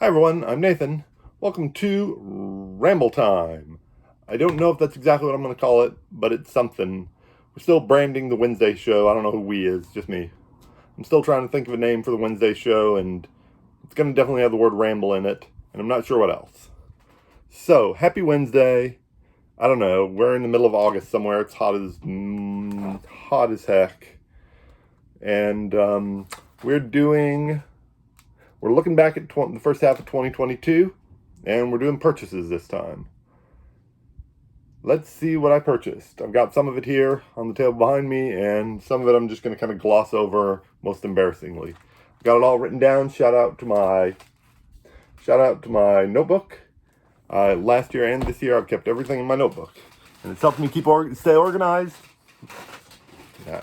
Hi everyone, I'm Nathan. Welcome to Ramble Time. I don't know if that's exactly what I'm going to call it, but it's something. We're still branding the Wednesday show. I don't know who we is, just me. I'm still trying to think of a name for the Wednesday show, and it's going to definitely have the word ramble in it, and I'm not sure what else. So, happy Wednesday. I don't know, we're in the middle of August somewhere. It's hot as heck. And we're looking back at the first half of 2022, and we're doing purchases this time. Let's see what I purchased. I've got some of it here on the table behind me, and some of it I'm just going to kind of gloss over, most embarrassingly. I've got it all written down. Shout out to my notebook. Last year and this year, I've kept everything in my notebook, and it's helped me stay organized. Yeah.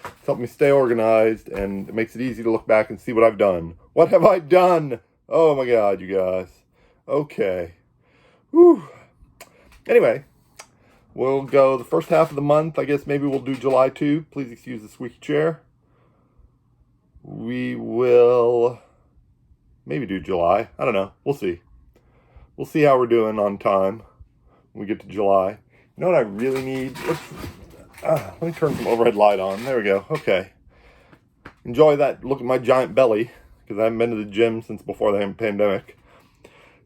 It's helped me stay organized, and it makes it easy to look back and see what I've done. What have I done? Oh my God, you guys. Okay. Whew. Anyway, we'll go the first half of the month. I guess maybe we'll do July too. Please excuse the squeaky chair. We will maybe do July. I don't know. We'll see. We'll see how we're doing on time when we get to July. You know what I really need? Let me turn some overhead light on. There we go. Okay. Enjoy that. Look at my giant belly, because I haven't been to the gym since before the pandemic.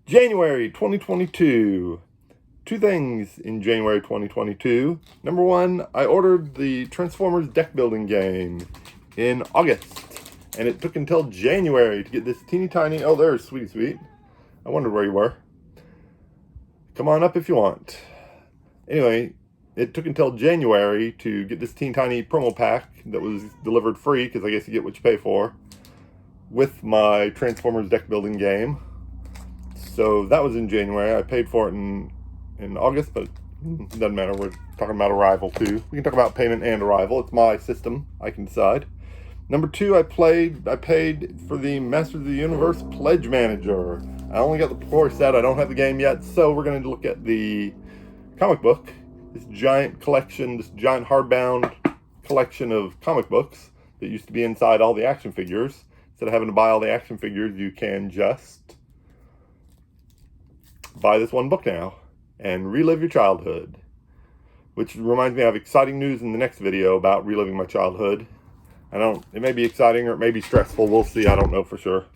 January 2022. Two things in January 2022. Number one, I ordered the Transformers deck building game in August, and it took until January to get this teeny tiny... Oh, there's Sweetie Sweet. I wondered where you were. Come on up if you want. Anyway, it took until January to get this teeny tiny promo pack that was delivered free, because I guess you get what you pay for, with my Transformers deck building game. So that was in January. I paid for it in August, but it doesn't matter. We're talking about Arrival too. We can talk about payment and Arrival. It's my system. I can decide. Number two, I paid for the Masters of the Universe Pledge Manager. I only got the core set. I don't have the game yet, so we're going to look at the comic book. This giant collection, this giant hardbound collection of comic books that used to be inside all the action figures. Instead of having to buy all the action figures, you can just buy this one book now and relive your childhood. Which reminds me, I have exciting news in the next video about reliving my childhood. It may be exciting or it may be stressful. We'll see. I don't know for sure.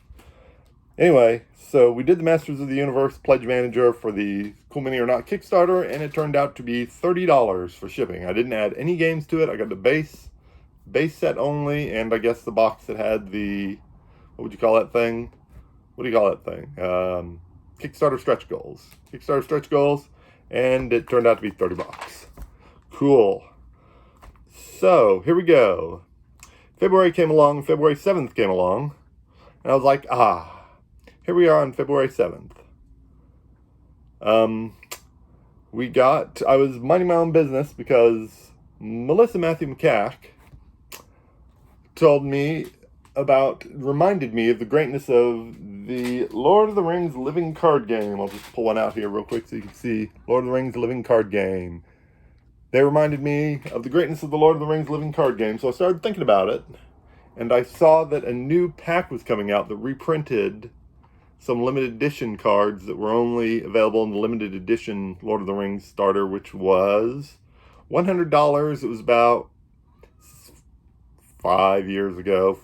Anyway, so we did the Masters of the Universe Pledge Manager for the Cool Mini or Not Kickstarter, and it turned out to be $30 for shipping. I didn't add any games to it. I got the base set only, and I guess the box that had the, what would you call that thing? What do you call that thing? Kickstarter stretch goals. Kickstarter stretch goals, and it turned out to be $30. Cool. So, here we go. February came along, February 7th came along, and I was like, here we are on February 7th. I was minding my own business because Melissa Matthew McCack reminded me of the greatness of the Lord of the Rings living card game. I'll just pull one out here real quick so you can see Lord of the Rings living card game. They reminded me of the greatness of the Lord of the Rings living card game, so I started thinking about it, and I saw that a new pack was coming out that reprinted some limited edition cards that were only available in the limited edition Lord of the Rings starter, which was $100. It was about 4 years ago,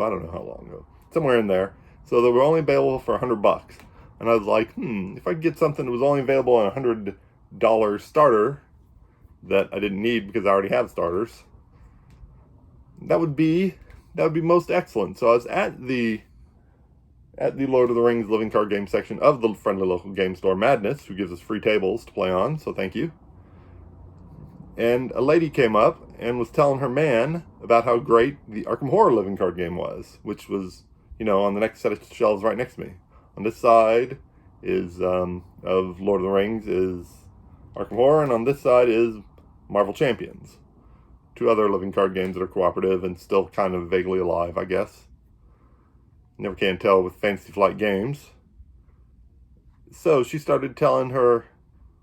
I don't know how long ago, somewhere in there. So they were only available for $100. And I was like, if I could get something that was only available on a $100 starter that I didn't need because I already have starters, that would be most excellent. So I was at the Lord of the Rings living card game section of the friendly local game store Madness, who gives us free tables to play on, so thank you. And a lady came up and was telling her man about how great the Arkham Horror living card game was, which was, on the next set of shelves right next to me. On this side is of Lord of the Rings is Arkham Horror, and on this side is Marvel Champions. Two other living card games that are cooperative and still kind of vaguely alive, I guess. Never can tell with Fantasy Flight Games. So she started telling her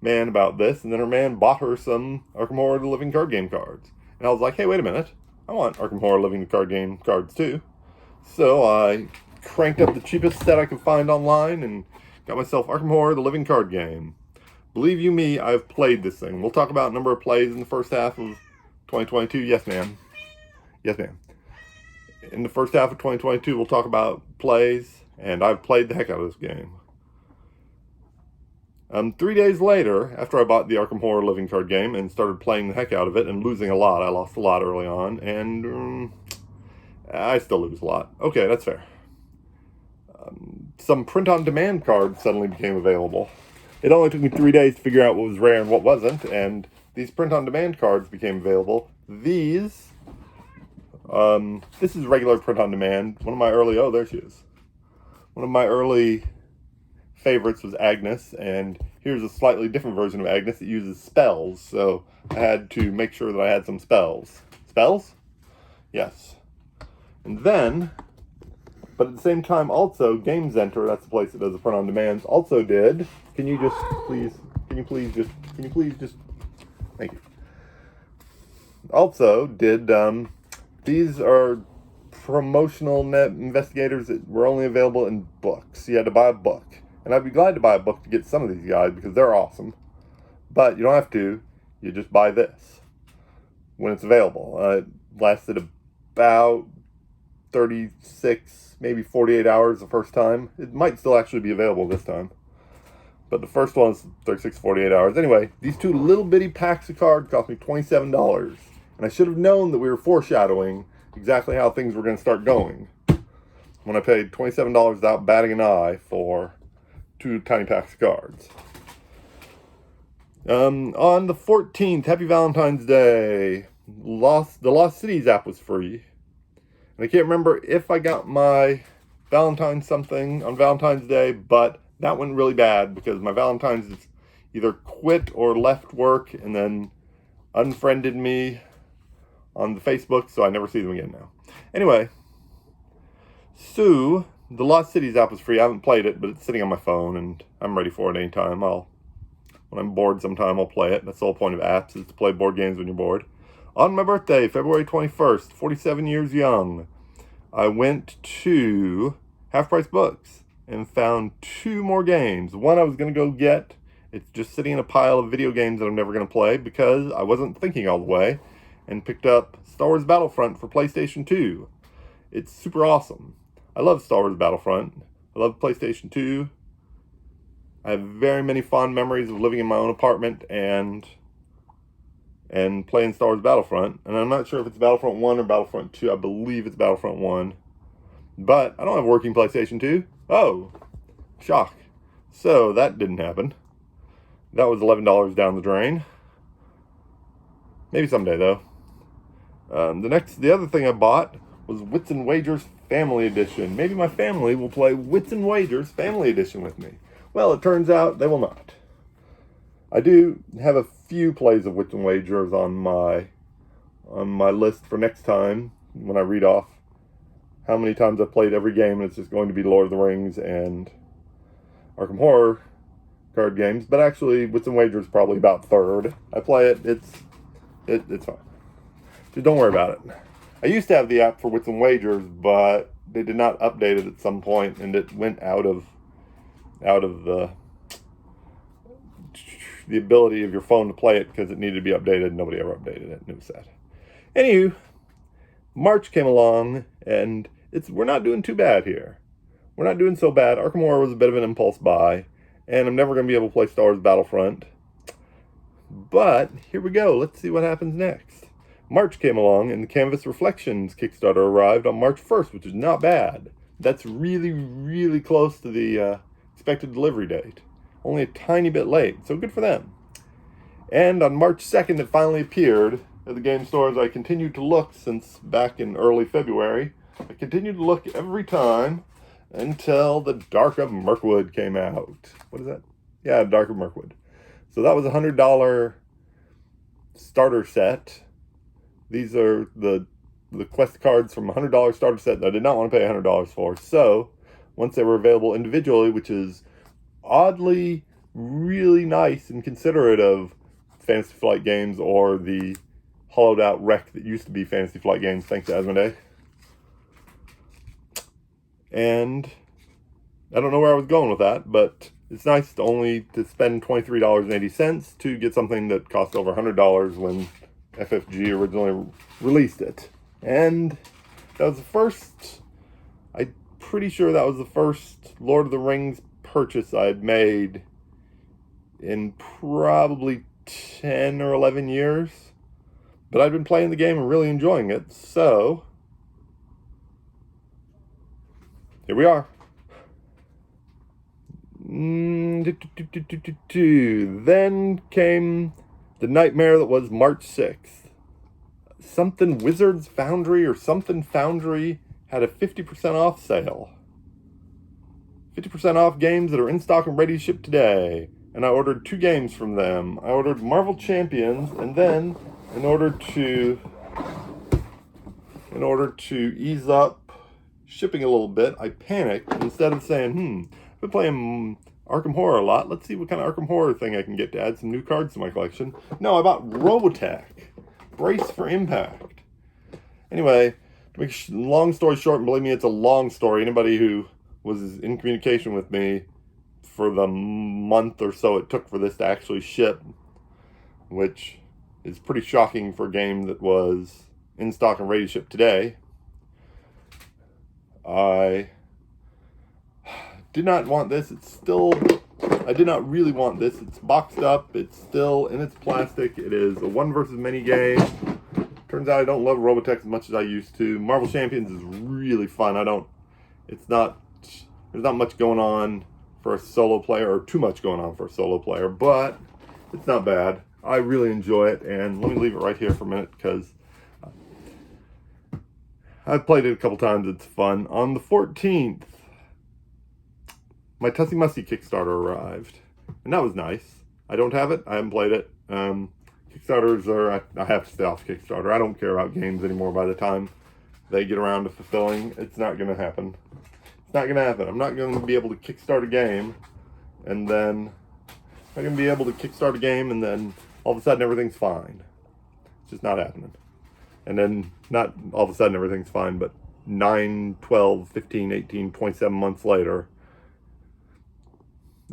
man about this, and then her man bought her some Arkham Horror the living card game cards. And I was like, hey, wait a minute. I want Arkham Horror living card game cards too. So I cranked up the cheapest set I could find online and got myself Arkham Horror, the living card game. Believe you me, I've played this thing. We'll talk about number of plays in the first half of 2022. Yes, ma'am. Yes, ma'am. In the first half of 2022, we'll talk about plays, and I've played the heck out of this game. 3 days later, after I bought the Arkham Horror living card game and started playing the heck out of it and losing a lot, I lost a lot early on, and I still lose a lot. Okay, that's fair. Some print-on-demand cards suddenly became available. It only took me 3 days to figure out what was rare and what wasn't, and these print-on-demand cards became available. These, this is regular print-on-demand. One of my early, oh, there she is. One of my early favorites was Agnes, and here's a slightly different version of Agnes that uses spells, so I had to make sure that I had some spells. Spells? Yes. And then, but at the same time also, Game Center, that's the place that does the print-on-demands, also did, can you please just, thank you. Also did, these are promotional net investigators that were only available in books. You had to buy a book. And I'd be glad to buy a book to get some of these guys because they're awesome. But you don't have to. You just buy this when it's available. It lasted about 36, maybe 48 hours the first time. It might still actually be available this time. But the first one is 36, 48 hours. Anyway, these two little bitty packs of cards cost me $27. And I should have known that we were foreshadowing exactly how things were going to start going when I paid $27 without batting an eye for 2 tiny packs of cards. On the 14th, Happy Valentine's Day, the Lost Cities app was free. And I can't remember if I got my Valentine's something on Valentine's Day, but that went really bad because my Valentine's either quit or left work and then unfriended me on the Facebook, so I never see them again now. Anyway, so the Lost Cities app was free. I haven't played it, but it's sitting on my phone, and I'm ready for it anytime. When I'm bored sometime, I'll play it. That's the whole point of apps, is to play board games when you're bored. On my birthday, February 21st, 47 years young, I went to Half Price Books and found 2 more games. One I was going to go get. It's just sitting in a pile of video games that I'm never going to play because I wasn't thinking all the way, and picked up Star Wars Battlefront for PlayStation 2. It's super awesome. I love Star Wars Battlefront. I love PlayStation 2. I have very many fond memories of living in my own apartment and playing Star Wars Battlefront. And I'm not sure if it's Battlefront 1 or Battlefront 2. I believe it's Battlefront 1. But I don't have a working PlayStation 2. Oh, shock. So that didn't happen. That was $11 down the drain. Maybe someday, though. The other thing I bought was Wits and Wagers Family Edition. Maybe my family will play Wits and Wagers Family Edition with me. Well, it turns out they will not. I do have a few plays of Wits and Wagers on my list for next time when I read off how many times I've played every game, and it's just going to be Lord of the Rings and Arkham Horror card games. But actually, Wits and Wagers is probably about third. I play it. It's fine. Just don't worry about it. I used to have the app for Wits and Wagers, but they did not update it at some point, and it went out of the ability of your phone to play it because it needed to be updated. Nobody ever updated it, and it was sad. Anywho, March came along, and we're not doing too bad here. We're not doing so bad. Arkham Horror was a bit of an impulse buy, and I'm never going to be able to play Star Wars Battlefront. But here we go. Let's see what happens next. March came along, and the Canvas Reflections Kickstarter arrived on March 1st, which is not bad. That's really, really close to the expected delivery date. Only a tiny bit late, so good for them. And on March 2nd, it finally appeared at the game stores. I continued to look since back in early February. I continued to look every time until the Dark of Mirkwood came out. What is that? Yeah, Dark of Mirkwood. So that was a $100 starter set. These are the quest cards from a $100 starter set that I did not want to pay $100 for. So once they were available individually, which is oddly really nice and considerate of Fantasy Flight Games or the hollowed out wreck that used to be Fantasy Flight Games, thanks to Asmodee. And I don't know where I was going with that, but it's nice to spend $23.80 to get something that cost over $100 when FFG originally released it. And that was the first, I'm pretty sure that was the first Lord of the Rings purchase I'd made in probably 10 or 11 years. But I'd been playing the game and really enjoying it, so here we are. Then came the nightmare that was March 6th. Something Wizards Foundry or something Foundry had a 50% off sale. 50% off games that are in stock and ready to ship today. And I ordered 2 games from them. I ordered Marvel Champions, and then in order to ease up shipping a little bit, I panicked. Instead of saying, I've been playing Arkham Horror a lot. Let's see what kind of Arkham Horror thing I can get to add some new cards to my collection. No, I bought Robotech. Brace for Impact. Anyway, to make a long story short, and believe me, it's a long story. Anybody who was in communication with me for the month or so it took for this to actually ship, which is pretty shocking for a game that was in stock and ready to ship today. I did not want this. I did not really want this. It's boxed up. It's still in its plastic. It is a one versus many game. Turns out I don't love Robotech as much as I used to. Marvel Champions is really fun. There's not much going on for a solo player, or too much going on for a solo player, but it's not bad. I really enjoy it, and let me leave it right here for a minute because I've played it a couple times. It's fun. On the 14th, my Tussie Mussie Kickstarter arrived, and that was nice. I don't have it. I haven't played it. Kickstarters I have to stay off Kickstarter. I don't care about games anymore by the time they get around to fulfilling. It's not going to happen. It's not going to happen. I'm not going to be able to kickstart a game, and then all of a sudden everything's fine. It's just not happening. And then not all of a sudden everything's fine, but 9, 12, 15, 18, 27 months later,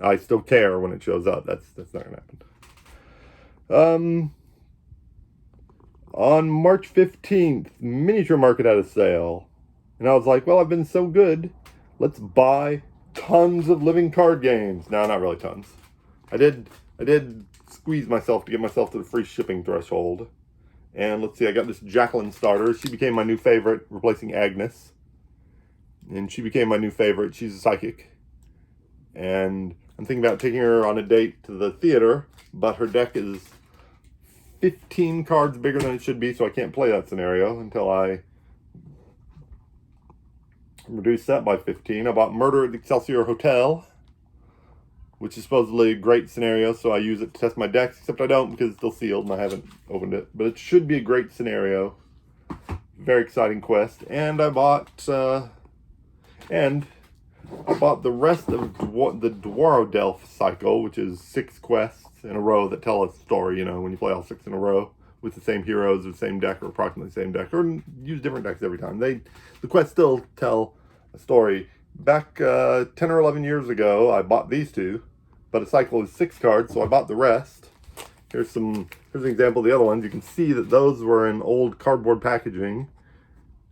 I still care when it shows up. That's not going to happen. On March 15th, Miniature Market had a sale. And I was like, well, I've been so good. Let's buy tons of living card games. No, not really tons. I did squeeze myself to get myself to the free shipping threshold. And let's see, I got this Jacqueline starter. She became my new favorite, replacing Agnes. And she became my new favorite. She's a psychic. And I'm thinking about taking her on a date to the theater, but her deck is 15 cards bigger than it should be, so I can't play that scenario until I reduce that by 15. I bought Murder at the Excelsior Hotel, which is supposedly a great scenario, so I use it to test my decks, except I don't because it's still sealed and I haven't opened it. But it should be a great scenario. Very exciting quest. And I bought the rest of the Dwaradelph cycle, which is 6 quests in a row that tell a story, when you play all 6 in a row with the same heroes, the same deck, or approximately the same deck, or use different decks every time. The quests still tell a story. Back 10 or 11 years ago, I bought these 2, but a cycle is 6 cards, so I bought the rest. Here's an example of the other ones. You can see that those were in old cardboard packaging,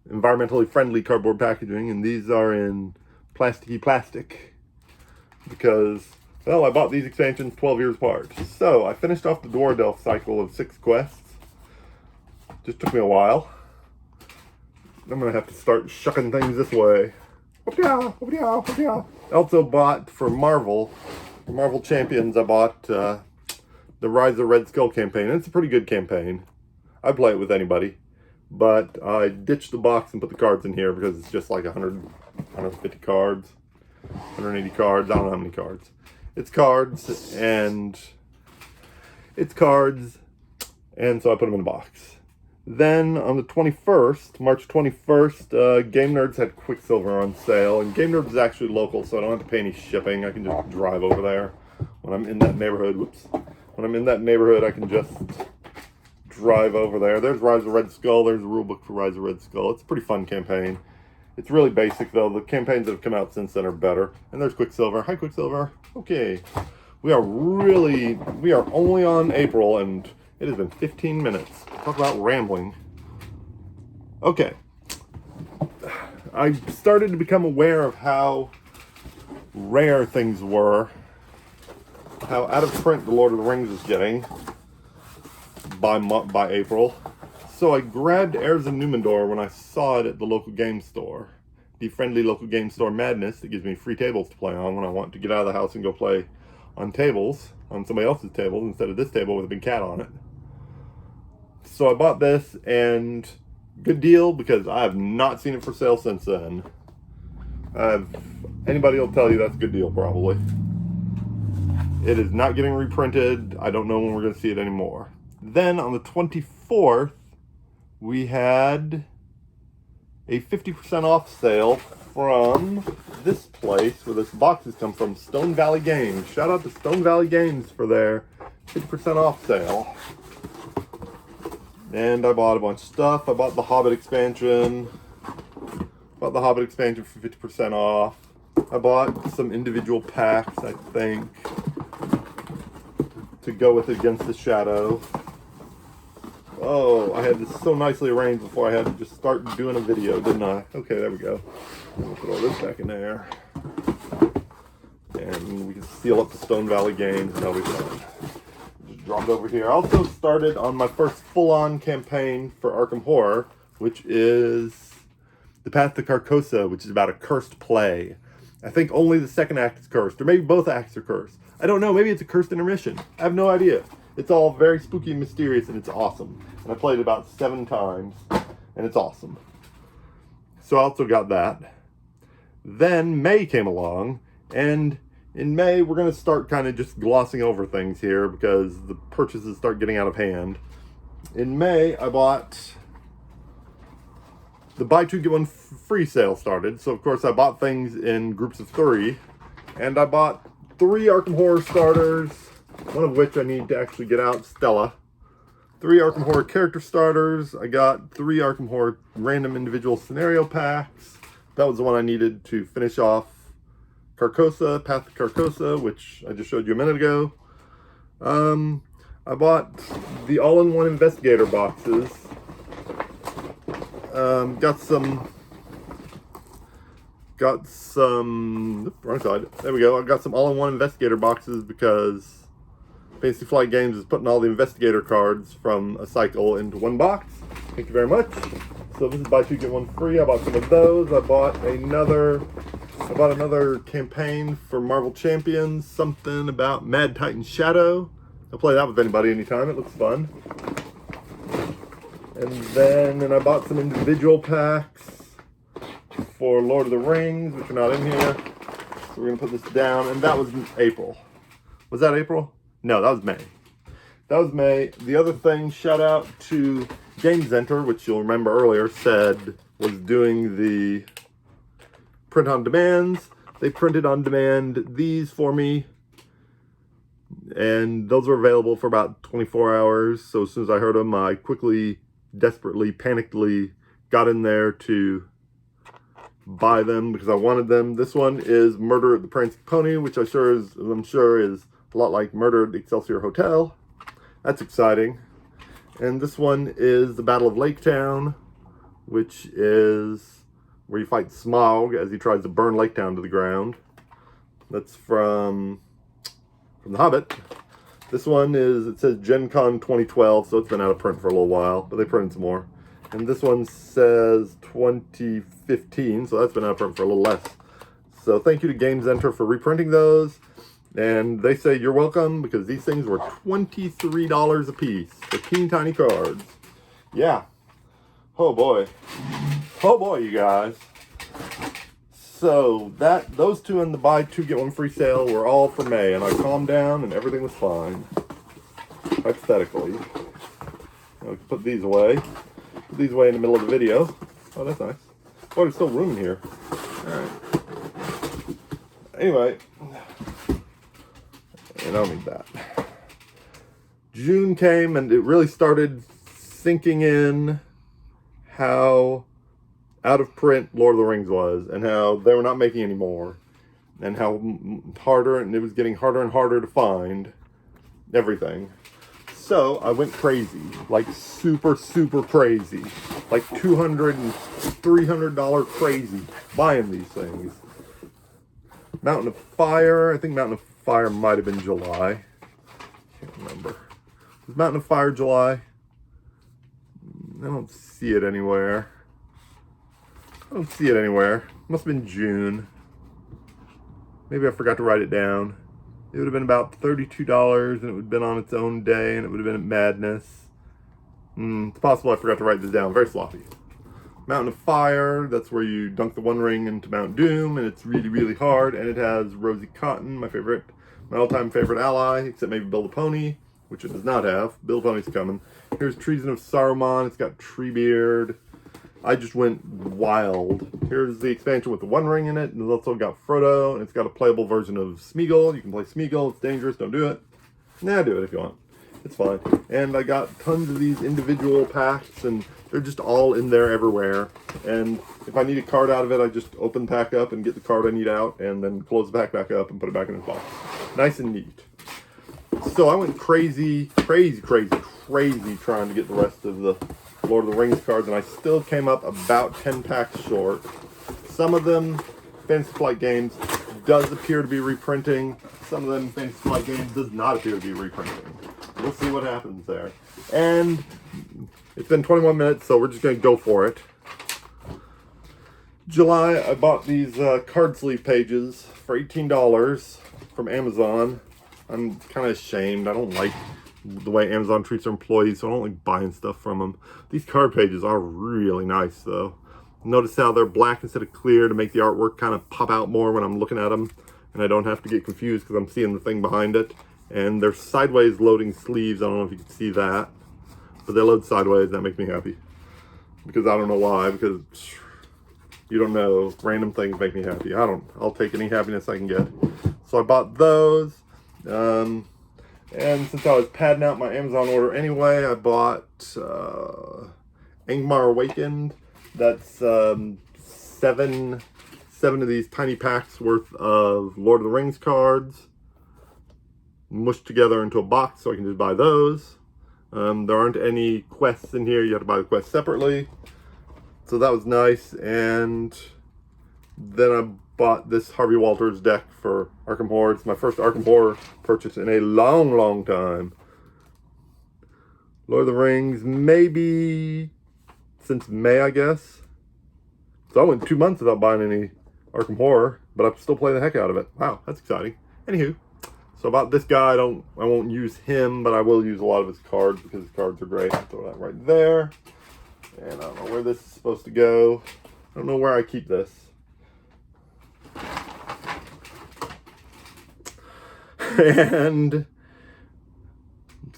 environmentally friendly cardboard packaging, and these are in plasticky plastic because, well, I bought these expansions 12 years apart. So I finished off the Dwaradelph cycle of 6 quests. Just took me a while. I'm going to have to start shucking things this way. I also bought for Marvel Champions, I bought the Rise of Red Skull campaign. And it's a pretty good campaign. I'd play it with anybody. But I ditched the box and put the cards in here because it's just like 150 cards, 180 cards, I don't know how many cards. It's cards, and so I put them in a box. Then on the 21st, March 21st, Game Nerds had Quicksilver on sale, and Game Nerds is actually local, so I don't have to pay any shipping. I can just drive over there when I'm in that neighborhood. When I'm in that neighborhood, I can just drive over there. There's Rise of Red Skull. There's a rule book for Rise of Red Skull. It's a pretty fun campaign. It's really basic, though. The campaigns that have come out since then are better. And there's Quicksilver. Hi, Quicksilver. Okay. We are only on April, and it has been 15 minutes. Talk about rambling. Okay. I started to become aware of how rare things were. How out of print the Lord of the Rings was getting by April. So I grabbed Heirs of Numenor when I saw it at the local game store. The friendly local game store Madness that gives me free tables to play on when I want to get out of the house and go play on tables, on somebody else's tables instead of this table with a big cat on it. So I bought this, and good deal because I have not seen it for sale since then. Anybody will tell you that's a good deal probably. It is not getting reprinted. I don't know when we're going to see it anymore. Then on the 24th, we had a 50% off sale from this place where this boxes come from, Stone Valley Games. Shout out to Stone Valley Games for their 50% off sale. And I bought a bunch of stuff. I bought the Hobbit expansion. Bought the Hobbit expansion for 50% off. I bought some individual packs, I think, to go with Against the Shadow. Oh, I had this so nicely arranged before I had to just start doing a video, didn't I? Okay, there we go. We'll put all this back in there. And we can seal up the Stone Valley Games, and that'll be fun. Just drop it over here. I also started on my first full-on campaign for Arkham Horror, which is The Path to Carcosa, which is about a cursed play. I think only the second act is cursed, or maybe both acts are cursed. I don't know, maybe it's a cursed intermission. I have no idea. It's all very spooky and mysterious, and it's awesome. And I played it about 7 times, and it's awesome. So I also got that. Then May came along, and in May we're going to start kind of just glossing over things here because the purchases start getting out of hand. In May, I bought... The buy 2 get 1 free sale started, so of course I bought things in groups of 3, and I bought 3 Arkham Horror starters, one of which I need to actually get out, Stella. 3 Arkham Horror character starters. I got 3 Arkham Horror random individual scenario packs. That was the one I needed to finish off Carcosa, Path to Carcosa, which I just showed you a minute ago. I bought the all-in-one investigator boxes. Got some, wrong side, there we go. I got some all-in-one investigator boxes because Fantasy Flight Games is putting all the investigator cards from a cycle into one box. Thank you very much. So this is buy 2 get 1 free. I bought some of those. I bought another campaign for Marvel Champions, something about Mad Titan Shadow. I'll play that with anybody anytime. It looks fun. And I bought some individual packs for Lord of the Rings, which are not in here. So we're going to put this down. And that was in April. Was that April? No, that was May. That was May. The other thing, shout out to Game Center, which you'll remember earlier said was doing the print on demands. They printed on demand these for me. And those were available for about 24 hours. So as soon as I heard them, I quickly, desperately, panickedly got in there to buy them because I wanted them. This one is Murder at the Prancing Pony, which I'm sure is a lot like Murder at the Excelsior Hotel. That's exciting. And this one is the Battle of Lake Town, which is where you fight Smaug as he tries to burn Lake Town to the ground. That's from The Hobbit. This one is, it says Gen Con 2012, so it's been out of print for a little while, but they printed some more. And this one says 2015, so that's been out of print for a little less. So thank you to Game Center for reprinting those. And they say you're welcome because these things were $23 a piece. They're teeny tiny cards. Yeah. Oh boy. Oh boy, you guys. So those 2 in the buy 2 get 1 free sale were all for May, and I calmed down and everything was fine. Hypothetically. I'll put these away. Put these away in the middle of the video. Oh, that's nice. Oh, there's still room in here. Alright. Anyway. And I don't need that. June came and it really started sinking in how out of print Lord of the Rings was, and how they were not making any more, and how harder, and it was getting harder and harder to find everything. So I went crazy, like super crazy, like $200 and $300 crazy buying these things. Mountain of Fire, I think Mountain of Fire might have been July. Can't remember. Was Mountain of Fire July? I don't see it anywhere. Must have been June. Maybe I forgot to write it down. It would have been about $32, and it would have been on its own day, and it would have been at Madness. It's possible I forgot to write this down. Very sloppy. Mountain of Fire, that's where you dunk the One Ring into Mount Doom, and it's really hard, and it has Rosie Cotton, my all-time favorite ally, except maybe Build a Pony, which it does not have. Build a Pony's coming. Here's Treason of Saruman. It's got Treebeard. I just went wild. Here's the expansion with the One Ring in it, and it's also got Frodo, and it's got a playable version of Smeagol. You can play Smeagol. It's dangerous. Don't do it. Nah, do it if you want. It's fine. And I got tons of these individual packs, and they're just all in there everywhere. And if I need a card out of it, I just open the pack up and get the card I need out, and then close the pack back up and put it back in its box. Nice and neat. So I went crazy trying to get the rest of the Lord of the Rings cards, and I still came up about 10 packs short. Some of them, Fantasy Flight Games does appear to be reprinting. Some of them, Fantasy Flight Games does not appear to be reprinting. We'll see what happens there. And it's been 21 minutes, so we're just going to go for it. July, I bought these card sleeve pages for $18 from Amazon. I'm kind of ashamed. I don't like the way Amazon treats their employees, so I don't like buying stuff from them. These card pages are really nice, though. Notice how they're black instead of clear to make the artwork kind of pop out more when I'm looking at them, and I don't have to get confused because I'm seeing the thing behind it. And they're sideways loading sleeves. I don't know if you can see that, but they load sideways. That makes me happy, because I don't know why, because you don't know, random things make me happy. I'll take any happiness I can get. So I bought those. And since I was padding out my Amazon order anyway, I bought Angmar Awakened. That's 7 of these tiny packs worth of Lord of the Rings cards, mushed together into a box, so I can just buy those. There aren't any quests in here. You have to buy the quests separately. So that was nice. And then I bought this Harvey Walters deck for Arkham Horror. It's my first Arkham Horror purchase in a long time. Lord of the Rings, maybe since May, I guess. So I went 2 months without buying any Arkham Horror, but I'm still playing the heck out of it. Wow, that's exciting. Anywho, so about this guy, I won't use him, but I will use a lot of his cards because his cards are great. I'll throw that right there. And I don't know where this is supposed to go. I don't know where I keep this. And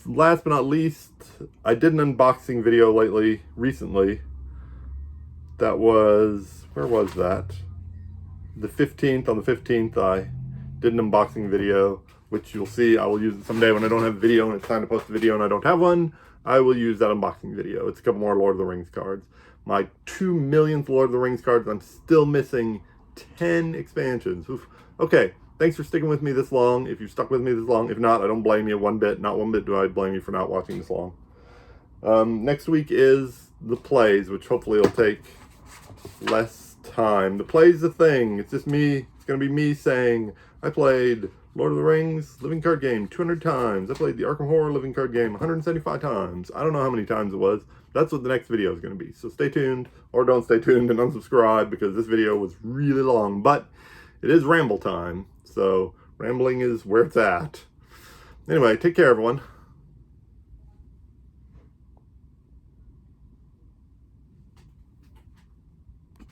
last but not least, I did an unboxing video recently. That was, where was that? The 15th, on the 15th, I did an unboxing video, which you'll see. I will use it someday when I don't have video and it's time to post a video and I don't have one. I will use that unboxing video. It's a couple more Lord of the Rings cards. My 2 millionth Lord of the Rings cards. I'm still missing 10 expansions. Oof. Okay, thanks for sticking with me this long. If you've stuck with me this long, if not, I don't blame you one bit. Not one bit do I blame you for not watching this long. Next week is the plays, which hopefully will take less time. The play's the thing. It's just me. It's going to be me saying, I played Lord of the Rings living card game 200 times. I played the Arkham Horror living card game 175 times. I don't know how many times it was. That's what the next video is going to be. So stay tuned, or don't stay tuned and unsubscribe, because this video was really long. But it is ramble time, so rambling is where it's at. Anyway, take care, everyone.